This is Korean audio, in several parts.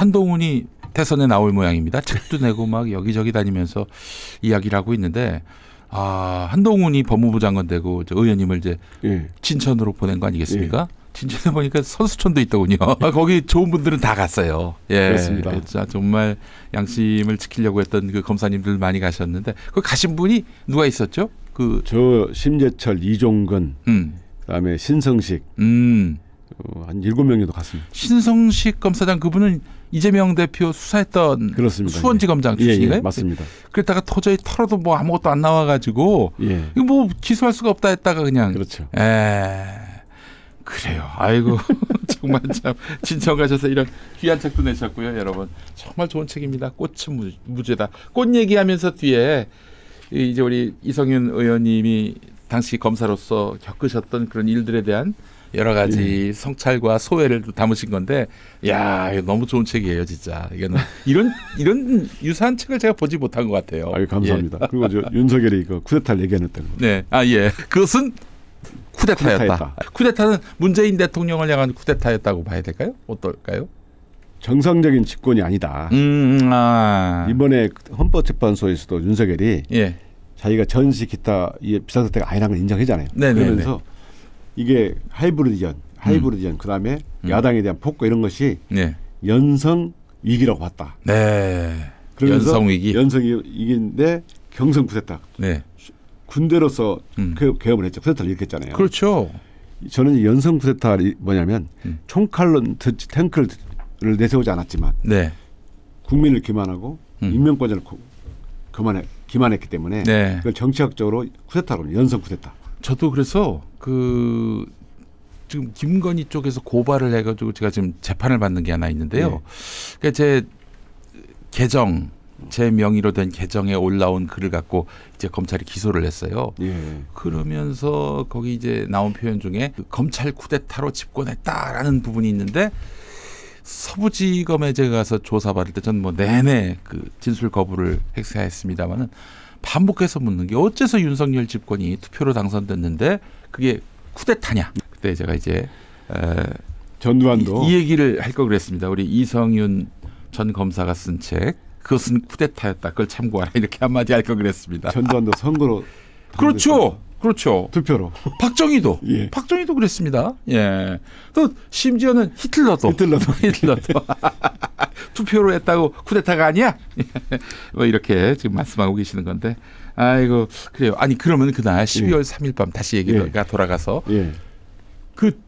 한동훈이 대선에 나올 모양입니다. 책도 내고 막 여기저기 다니면서 이야기를 하고 있는데 한동훈이 법무부 장관 되고 의원님을 이제 친천으로 보낸 거 아니겠습니까? 진천에 보니까 선수촌도 있더군요. 거기 좋은 분들은 다 갔어요. 그렇습니다. 진짜 정말 양심을 지키려고 했던 그 검사님들 많이 가셨는데 그 가신 분이 누가 있었죠? 저 심재철, 이종근, 그다음에 신성식 한 7명 정도 갔습니다. 신성식 검사장 그분은 이재명 대표 수사했던 그렇습니다. 수원지검장 출신인가요? 맞습니다. 그랬다가 도저히 털어도 뭐 아무것도 안 나와가지고 이거 뭐 기소할 수가 없다 했다가 그냥 그렇죠. 그래요. 아이고 정말 참 진천 가셔서 이런 귀한 책도 내셨고요, 여러분. 정말 좋은 책입니다. 꽃은 무죄다. 꽃 얘기하면서 뒤에 이제 우리 이성윤 의원님이 당시 검사로서 겪으셨던 그런 일들에 대한 여러 가지 성찰과 소회를 담으신 건데, 야, 이거 너무 좋은 책이에요, 진짜. 이거는 이런 유사한 책을 제가 보지 못한 것 같아요. 아유, 감사합니다. 그리고 윤석열이 그 쿠데타를 얘기했던 거. 네, 그것은 쿠데타였다. 쿠데타는 문재인 대통령을 향한 쿠데타였다고 봐야 될까요? 어떨까요? 정상적인 집권이 아니다. 이번에 헌법재판소에서도 윤석열이 자기가 전시 기타 비상사태가 아니라는 걸 인정하잖아요. 그러면서 이게 하이브리디언 그다음에 야당에 대한 폭거 이런 것이 연성 위기라고 봤다. 연성 위기. 연성 위기인데 경성 쿠데타. 군대로서 개업을 했죠. 쿠데타를 일으켰잖아요. 그렇죠. 저는 연성 쿠데타가 뭐냐면 총칼로 탱크를 내세우지 않았지만 국민을 기만하고 인명권자를 기만했기 때문에 그걸 정치학적으로 쿠데타로 연성 쿠데타. 저도 그래서 지금 김건희 쪽에서 고발을 해가지고 제가 지금 재판을 받는 게 하나 있는데요. 그러니까 제 명의로 된 계정에 올라온 글을 갖고 이제 검찰이 기소를 했어요. 그러면서 거기 이제 나온 표현 중에 검찰 쿠데타로 집권했다라는 부분이 있는데 서부지검에 제가 가서 조사받을 때 저는 뭐 내내 그 진술 거부를 행사했습니다만은 반복해서 묻는 게 어째서 윤석열 집권이 투표로 당선됐는데 그게 쿠데타냐. 그때 제가 이제 전두환도 이 얘기를 할 걸 그랬습니다. 우리 이성윤 전 검사가 쓴 책 그것은 쿠데타였다. 그걸 참고하라. 이렇게 한마디 할 걸 그랬습니다. 전두환도 선거로 그렇죠. 투표로. 박정희도 그랬습니다. 또 심지어는 히틀러도 투표로 했다고 쿠데타가 아니야? 뭐 이렇게 지금 말씀하고 계시는 건데, 아이고 그래요. 아니 그러면 그날 12월 3일 밤 다시 얘기가 돌아가서 그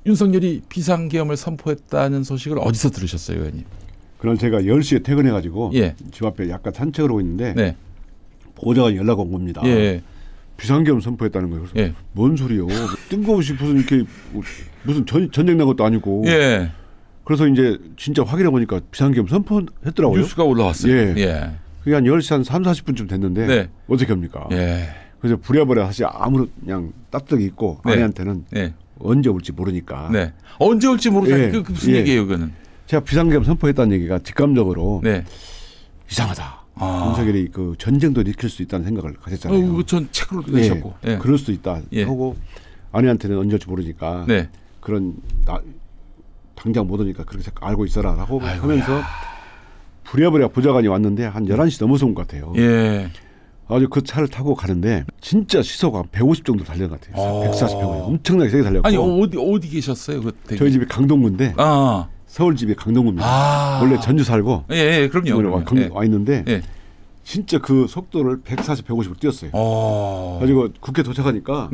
윤석열이 비상계엄을 선포했다는 소식을 어디서 들으셨어요, 의원님? 그날 제가 10시에 퇴근해가지고 집 앞에 약간 산책을 하고 있는데 보좌관이 연락 온 겁니다. 비상계엄 선포했다는 거예요. 그래서 뭔 소리요? 뜬금없이 무슨 전쟁 난 것도 아니고. 그래서 이제 진짜 확인해 보니까 비상계엄 선포했더라고요. 뉴스가 올라왔어요. 그게 한 10시 한 3, 40분쯤 됐는데 어떻게 합니까? 그래서 부랴부랴 사실 그냥 따뜻하게 있고 아내한테는 언제 올지 모르니까. 언제 올지 모르니까 그 무슨 얘기예요, 그거는? 제가 비상계엄 선포했다는 얘기가 직감적으로 이상하다. 윤석열이 그 전쟁도 일으킬 수 있다는 생각을 가졌잖아요. 전 책으로 내셨고. 그럴 수도 있다 하고 아내한테는 언제 올지 모르니까 그런 당장 못 오니까 그렇게 알고 있어라 라고 하면서 부랴부랴 보좌관이 왔는데 한 11시 넘어서 온 것 같아요. 아주 그 차를 타고 가는데 진짜 시속 한 150 정도 달린 것 같아요. 140, 150 엄청나게 세게 달렸고. 아니 어디 계셨어요? 저희 집이 강동구인데 서울 집이 강동구입니다. 원래 전주 살고 그럼요. 와 있는데 진짜 그 속도를 140, 150으로 뛰었어요. 가지고 국회 도착하니까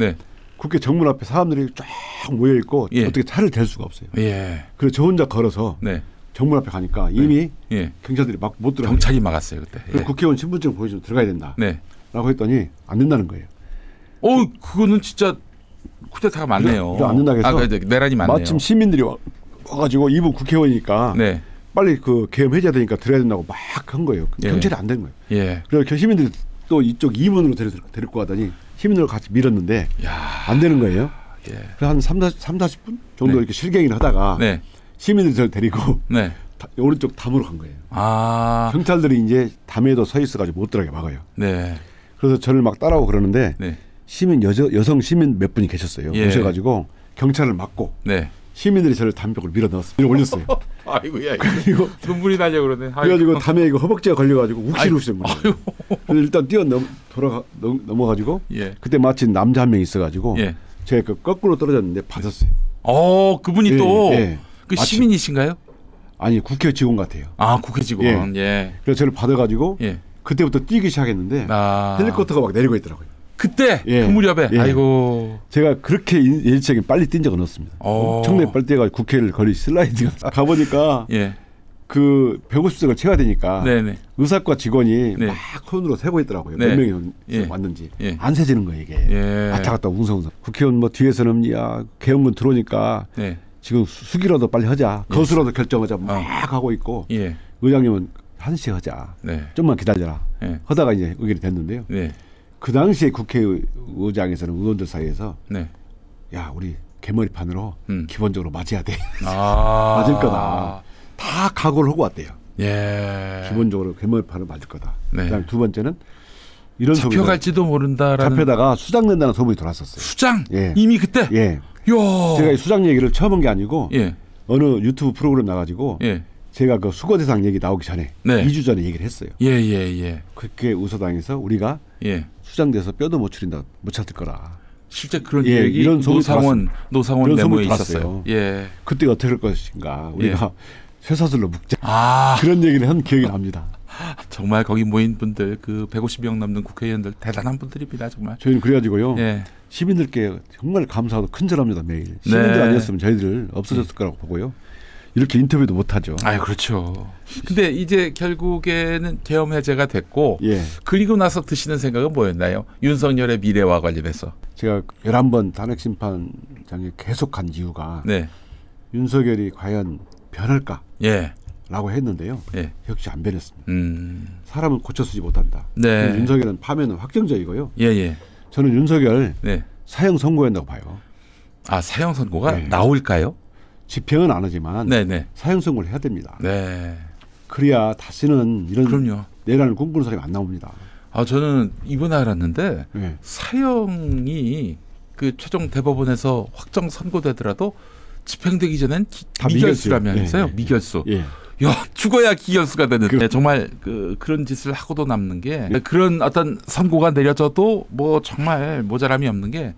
국회 정문 앞에 사람들이 쫙 모여 있고 어떻게 차를 댈 수가 없어요. 그래서 저 혼자 걸어서 정문 앞에 가니까 이미 경찰들이 막 못 들어가요. 경찰이 막았어요 그때. 국회의원 신분증 보여주면 들어가야 된다. 라고 했더니 안 된다는 거예요. 그거는 진짜 쿠데타가 맞네요. 안 된다고 해서 내란이 맞네요. 마침 시민들이 와가지고 이분 국회의원이니까 빨리 그 계엄 해제해야 되니까 들어야 된다고 막 한 거예요. 경찰이 안 된 거예요. 그래서 시민들이 또 이쪽 이문으로 데리고 가더니 시민들과 같이 밀었는데 안 되는 거예요. 그래서 한 3, 40분 정도 이렇게 실갱이를 하다가 시민들을 데리고 오른쪽 담으로 간 거예요. 경찰들이 이제 담에도 서 있어가지고 못 들어가게 막아요. 그래서 저를 막 따라오고 그러는데 시민 여성 시민 몇 분이 계셨어요. 오셔가지고 경찰을 막고 시민들이 저를 담배를 밀어 넣었어요. 올렸어요. 아이고야. 그리고 눈물이 나려 그러네. 그래가지고 담에 이거 허벅지가 걸려가지고 욱신욱신 거예요. 그래서 일단 넘어가지고 예. 그때 마침 남자 한 명 있어가지고 예. 제가 그 거꾸로 떨어졌는데 받았어요. 그분이 예, 또 예. 그 시민이신가요? 아니 국회 직원 같아요. 아 국회 직원. 예. 예. 그래서 저를 받아가지고 예. 그때부터 뛰기 시작했는데 헬리콥터가 막 내리고 있더라고요. 그때 예. 그 무렵에 예. 아이고 제가 그렇게 예지적인 빨리 뛴 적은 없습니다. 엄청나게 빨리 뛰어가지고 국회를 거의 슬라이딩 가보니까 예. 그 150석을 채워야 되니까 네네. 의사과 직원이 네. 막 손으로 세고 있더라고요. 네. 몇 명이 예. 왔는지 예. 안 세지는 거예요 이게. 예. 왔다 갔다 웅성웅성. 국회의원 뭐 뒤에서는 야 개헌문 들어오니까 네. 지금 수기라도 빨리 하자. 예. 거수라도 결정하자 막 하고 있고 예. 의장님은 1시에 하자. 네. 좀만 기다려라. 네. 하다가 이제 의결이 됐는데요. 네. 그 당시에 국회의장에서는 의원들 사이에서 네. 야 우리 개머리판으로 기본적으로 맞아야 돼. 아. 맞을 거다. 다 각오를 하고 왔대요. 예. 기본적으로 개머리판을 맞을 거다. 네. 그다음 두 번째는 이런 잡혀갈지도 모른다라는. 잡혀다가 수장된다는 소문이 돌았었어요. 수장? 예. 이미 그때? 예. 요. 제가 이 수장 얘기를 처음 한 게 아니고 예. 어느 유튜브 프로그램 나가지고 예. 제가 그 수거대상 얘기 나오기 전에 네. 2주 전에 얘기를 했어요. 예. 그렇게 우서당에서 우리가 예. 수장돼서 뼈도 못 추린다, 못 찾을 거라. 실제 그런 예, 얘기 이런 노상원 메모에 있었어요. 들었어요. 예. 그때 어떻게 할 것인가. 우리가 예. 쇠사슬로 묶자. 아. 그런 얘기를 한 기억이 납니다. 정말 거기 모인 분들 그 150명 넘는 국회의원들 대단한 분들입니다. 정말. 저희는 그래가지고요. 예. 시민들께 정말 감사하고 큰절합니다. 매일. 시민들 네. 아니었으면 저희들 없어졌을 거라고 보고요. 이렇게 인터뷰도 못하죠. 아, 그렇죠. 근데 이제 결국에는 계엄 해제가 됐고 예. 그리고 나서 드시는 생각은 뭐였나요? 윤석열의 미래와 관련해서. 제가 11번 탄핵심판장에 계속 간 이유가 네. 윤석열이 과연 변할까? 예. 라고 했는데요. 예. 역시 안 변했습니다. 사람은 고쳐쓰지 못한다. 네. 윤석열은 파면은 확정적이고요. 예. 저는 윤석열 네. 사형 선고한다고 봐요. 아, 사형 선고가 네. 나올까요? 집행은 안 하지만 네네. 사형 선고를 해야 됩니다. 네. 그래야 다시는 이런 그럼요. 내란을 꿈꾸는 사람이 안 나옵니다. 아, 저는 이번에 알았는데 네. 사형이 그 최종 대법원에서 확정 선고되더라도 집행되기 전엔 다 미결수라면서요. 네. 미결수. 예. 야, 죽어야 기결수가 되는데 정말 그런 짓을 하고도 남는 게 그런 어떤 선고가 내려져도 뭐 정말 모자람이 없는 게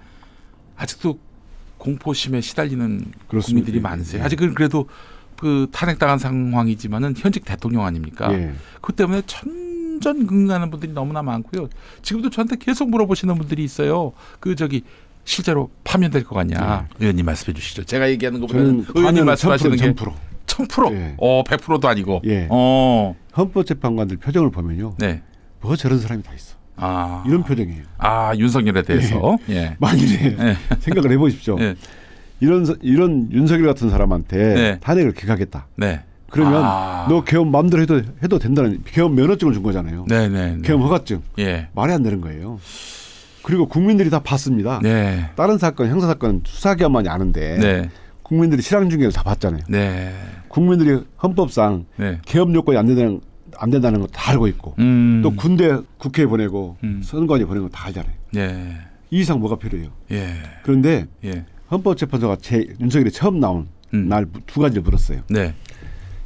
아직도 공포심에 시달리는 그렇습니다. 국민들이 많으세요. 아직은 그래도 그 탄핵당한 상황이지만은 현직 대통령 아닙니까? 예. 그 때문에 천전긍긍하는 분들이 너무나 많고요. 지금도 저한테 계속 물어보시는 분들이 있어요. 실제로 파면될 것 같냐? 의원님 말씀해 주시죠. 제가 얘기하는 것보다는 의원님 말씀하시는 게 1000%. 예. 100%도 아니고. 예. 헌법재판관들 표정을 보면요. 네. 뭐 저런 사람이 다 있어. 아. 이런 표정이에요. 아, 윤석열에 대해서. 예. 예. 만일에 생각을 해보십시오. 예. 이런 윤석열 같은 사람한테 탄핵을 기각했다. 네. 그러면 너 계엄 마음대로 해도 된다는 계엄 면허증을 준 거잖아요. 네네. 계엄 허가증. 예. 말이 안 되는 거예요. 그리고 국민들이 다 봤습니다. 네. 다른 사건, 형사사건 수사기관만이 아는데 네. 국민들이 실황중계를 다 봤잖아요. 네. 국민들이 헌법상 계엄 요건이 안 된다는 거 다 알고 있고 또 군대 국회에 보내고 선관위 보내는 거 다 알잖아요. 네. 이 이상 뭐가 필요해요. 예. 그런데 예. 헌법재판소가 윤석열이 처음 나온 날 두 가지를 물었어요. 네.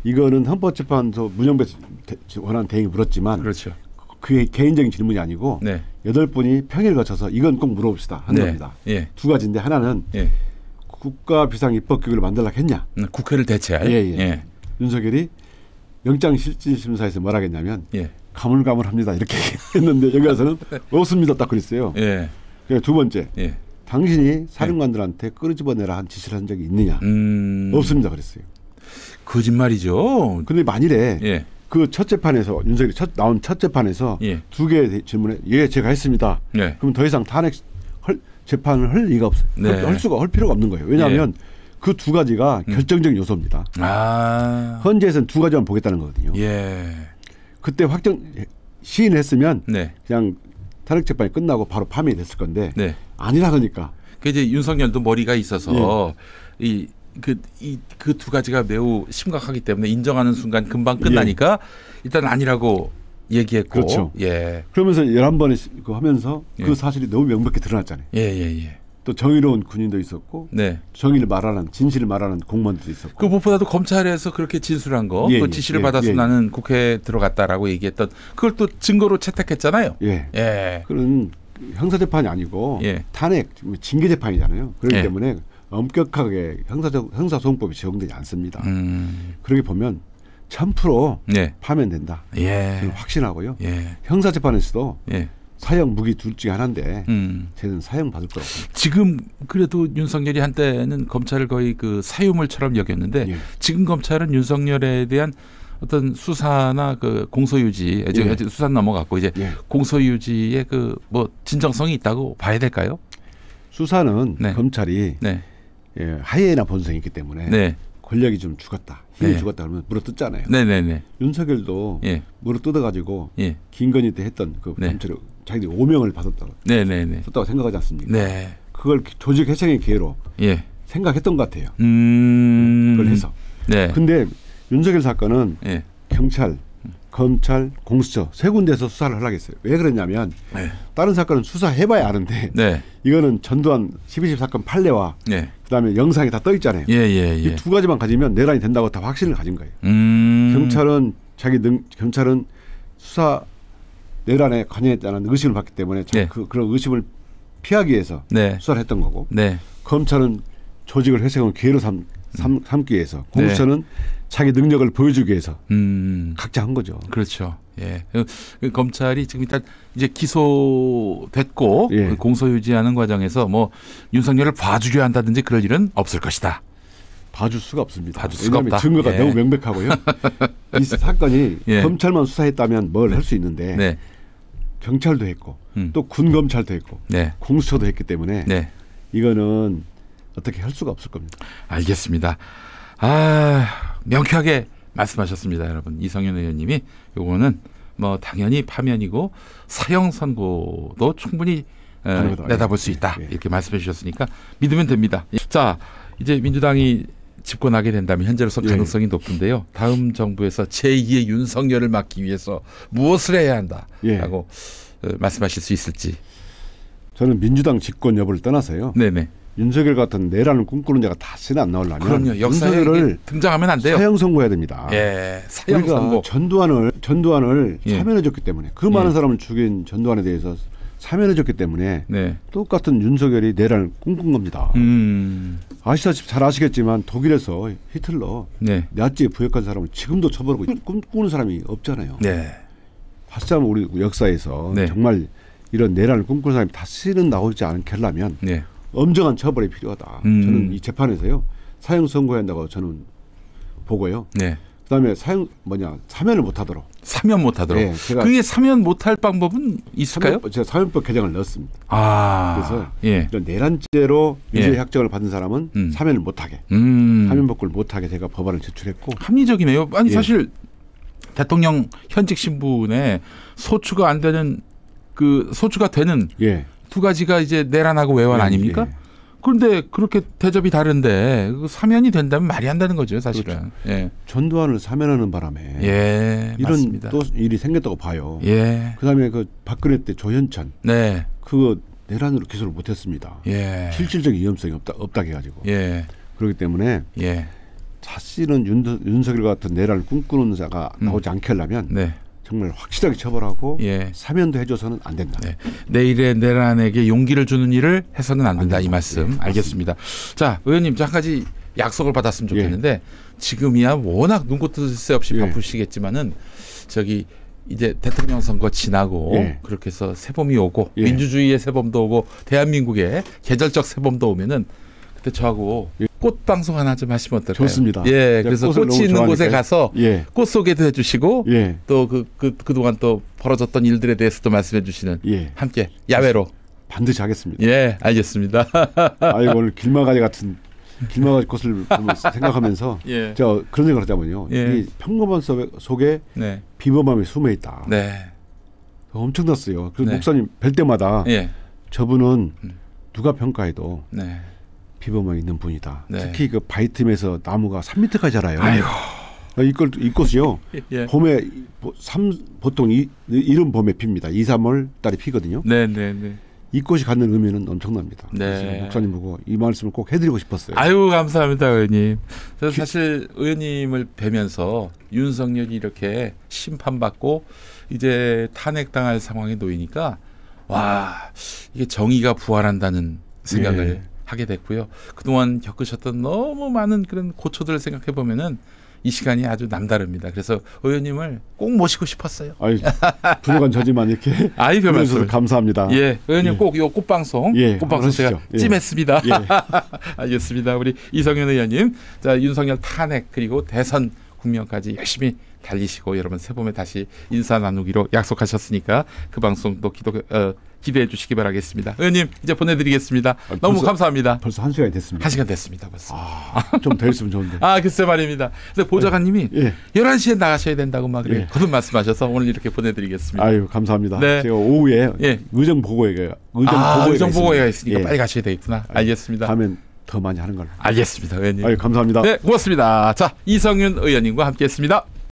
이거는 헌법재판소 문영배 원안 대행이 물었지만 그렇죠. 그게 개인적인 질문이 아니고 8분이 평일을 거쳐서 이건 꼭 물어봅시다 하는 겁니다. 예. 두 가지인데 하나는 국가 비상 입법기구를 만들려고 했냐. 국회를 대체할. 예. 윤석열이 영장실질심사에서 뭐라 했냐면 가물가물합니다 이렇게 했는데 여기 와서는 없습니다 딱 그랬어요. 예. 두 번째 당신이 사령관들한테 끌어집어내라 한 지시를 한 적이 있느냐. 없습니다 그랬어요. 거짓말이죠. 그런데 만일에 그 첫 재판에서 윤석열이 나온 첫 재판에서 두 개의 질문에 제가 했습니다. 그럼 더 이상 탄핵 재판을 할 리가 없어요. 할 필요가 없는 거예요. 왜냐하면 그 두 가지가 결정적인 요소입니다. 헌재에서는 두 가지만 보겠다는 거거든요. 그때 시인을 했으면 그냥 탄핵 재판이 끝나고 바로 파면이 됐을 건데 아니라 그러니까. 그 이제 윤석열도 머리가 있어서 그 두 가지가 매우 심각하기 때문에 인정하는 순간 금방 끝나니까 일단 아니라고 얘기했고. 그렇죠. 그러면서 11번에 하면서 그 사실이 너무 명백히 드러났잖아요. 또 정의로운 군인도 있었고 네. 정의를 말하는 진실을 말하는 공무원도 있었고 그 무엇보다도 검찰에서 그렇게 진술한 거 또 지시를 받아서 나는 국회에 들어갔다라고 얘기했던 그걸 또 증거로 채택했잖아요. 예. 그런 형사재판이 아니고 탄핵 징계재판이잖아요. 그렇기 때문에 엄격하게 형사소송법이 적용되지 않습니다. 그렇게 보면 1000% 파면된다. 저는 확신하고요. 형사재판에서도 사형 무기 둘 중에 하나인데 저는 사형 받을 거라고 봅니다. 지금 그래도 윤석열이 한때는 검찰을 거의 그 사유물처럼 여겼는데 지금 검찰은 윤석열에 대한 어떤 수사나 그 공소유지 수사 넘어갔고 이제 공소유지의 그 뭐 진정성이 있다고 봐야 될까요? 수사는 검찰이 하이에나 본성이 있기 때문에 권력이 좀 죽었다. 힘이 죽었다 그러면 물어뜯잖아요. 윤석열도 물어뜯어가지고 김건희 때 했던 그 검찰이 자기들이 오명을 받았다고 썼다고 생각하지 않습니까? 그걸 조직 해체의 기회로 생각했던 것 같아요. 그걸 해서. 근데 윤석열 사건은 경찰, 검찰, 공수처 세 군데에서 수사를 하려고 했어요. 왜 그러냐면 다른 사건은 수사해봐야 아는데 이거는 전두환 12.12 사건 판례와 그다음에 영상이 다 떠 있잖아요. 이 두 가지만 가지면 내란이 된다고 다 확신을 가진 거예요. 경찰은 수사 내란에 관여했다는 의심을 받기 때문에 그런 의심을 피하기 위해서 수사를 했던 거고 검찰은 조직을 회생을 기회로 삼기 위해서 공수처는 자기 능력을 보여주기 위해서 각자 한 거죠. 그렇죠. 검찰이 지금 일단 이제 기소됐고 공소유지하는 과정에서 뭐 윤석열을 봐주려 한다든지 그럴 일은 없을 것이다. 봐줄 수가 없습니다. 봐줄 수가 없다. 증거가 너무 명백하고요. 이 사건이 검찰만 수사했다면 뭘 할 수 있는데 경찰도 했고 또 군검찰도 했고 공수처도 했기 때문에 이거는 어떻게 할 수가 없을 겁니다. 알겠습니다. 명쾌하게 말씀하셨습니다, 여러분. 이성윤 의원님이 요거는 뭐 당연히 파면이고 사형 선고도 충분히 내다볼 수 있다 이렇게 말씀해 주셨으니까 믿으면 됩니다. 자, 이제 민주당이 집권하게 된다면 현재로서 가능성이 높은데요. 다음 정부에서 제2의 윤석열을 막기 위해서 무엇을 해야 한다라고 말씀하실 수 있을지. 저는 민주당 집권 여부를 떠나서요. 윤석열 같은 내란을 꿈꾸는 자가 다시는 안 나오려면 그럼요. 역사에 등장하면 안 돼요. 사형 선고해야 됩니다. 사형 선고. 전두환을 사면해줬기 때문에 그 많은 사람을 죽인 전두환에 대해서 사면해줬기 때문에 똑같은 윤석열이 내란을 꿈꾼 겁니다. 잘 아시겠지만 독일에서 히틀러 나치에 부역한 사람을 지금도 처벌하고 꿈꾸는 사람이 없잖아요. 다시금 우리 역사에서 정말 이런 내란을 꿈꾸는 사람이 다시는 나오지 않게 하려면 엄정한 처벌이 필요하다. 저는 이 재판에서요 사형 선고해야 한다고 저는 보고요. 그다음에 사면을 못하도록. 사면 못하도록. 그게 사면 못할 방법은 있을까요? 제가 사면법 개정을 넣었습니다. 그래서 이런 내란죄로 유죄 확정을 받은 사람은 사면을 못하게, 사면 복구를 못하게 제가 법안을 제출했고. 합리적이네요. 아니 사실 대통령 현직 신분에 소추가 안 되는 소추가 되는 두 가지가 이제 내란하고 외환 아닙니까? 그런데 그렇게 대접이 다른데 사면이 된다면 말이 안 되는 거죠, 사실은. 전두환을 사면하는 바람에 이런 맞습니다. 또 일이 생겼다고 봐요. 그다음에 그 박근혜 때 조현천 그거 내란으로 기소를 못했습니다. 실질적인 위험성이 없다 해가지고. 그렇기 때문에 사실은 윤석열 같은 내란을 꿈꾸는 자가 나오지 않게 하려면 정말 확실하게 처벌하고 사면도 해줘서는 안 된다. 내일의 내란에게 용기를 주는 일을 해서는 안 된다. 이 말씀. 맞습니다. 알겠습니다. 자, 의원님 한 가지 약속을 받았으면 좋겠는데 지금이야 워낙 눈꽃도 새 없이 바쁘시겠지만은 이제 대통령 선거 지나고 그렇게 해서 새봄이 오고 민주주의의 새봄도 오고 대한민국의 계절적 새봄도 오면은 그때 저하고 꽃 방송 하나 좀 하시면 어떨까요? 좋습니다. 그래서 꽃이 있는 곳에 가서 꽃 소개도 해주시고 또 그동안 또 벌어졌던 일들에 대해서도 말씀해 주시는 함께 야외로 반드시 하겠습니다. 알겠습니다. 오늘 길마가지 같은 꽃을 생각하면서 제가 그런 생각을 하자면요. 이 평범한 속에 비범함이 숨어 있다. 엄청났어요. 그래서 목사님 뵐 때마다 저분은 누가 평가해도 비범함이 있는 분이다. 특히 그 바위틈에서 나무가 3m까지 자라요. 이 꽃이요. 봄에 보통 이른 봄에 핍니다. 2, 3월 달에 피거든요. 이 꽃이 갖는 의미는 엄청납니다. 네. 목사님 보고 이 말씀을 꼭 해드리고 싶었어요. 아유 감사합니다 의원님. 그래서 사실 의원님을 뵈면서 윤석열이 이렇게 심판받고 이제 탄핵당할 상황에 놓이니까 와 이게 정의가 부활한다는 생각을 네. 하게 됐고요. 그동안 겪으셨던 너무 많은 그런 고초들을 생각해 보면은 이 시간이 아주 남다릅니다. 그래서 의원님을 꼭 모시고 싶었어요. 아유, 부족한 저지만 이렇게 불러주셔서 감사합니다. 예, 의원님 예. 꼭 이 꽃방송, 예, 꽃방송 제가 예. 찜했습니다. 예. 알겠습니다. 우리 이성윤 의원님, 자 윤석열 탄핵 그리고 대선 국면까지 열심히 달리시고 여러분 새봄에 다시 인사 나누기로 약속하셨으니까 그 방송도 기대해 주시기 바라겠습니다. 의원님 이제 보내드리겠습니다. 너무 감사합니다. 벌써 1시간이 됐습니다. 1시간 됐습니다. 벌써. 좀 더 있으면 좋은데. 글쎄 말입니다. 근데 보좌관님이 예. 11시에 나가셔야 된다고 막 예. 거듭 말씀하셔서 오늘 이렇게 보내드리겠습니다. 아유 감사합니다. 네. 제가 오후에 예. 의정 보고회가 있으니까 예. 빨리 가셔야 되겠구나. 알겠습니다. 가면 더 많이 하는 걸로. 알겠습니다. 의원님. 아유 감사합니다. 네 고맙습니다. 자 이성윤 의원님과 함께했습니다.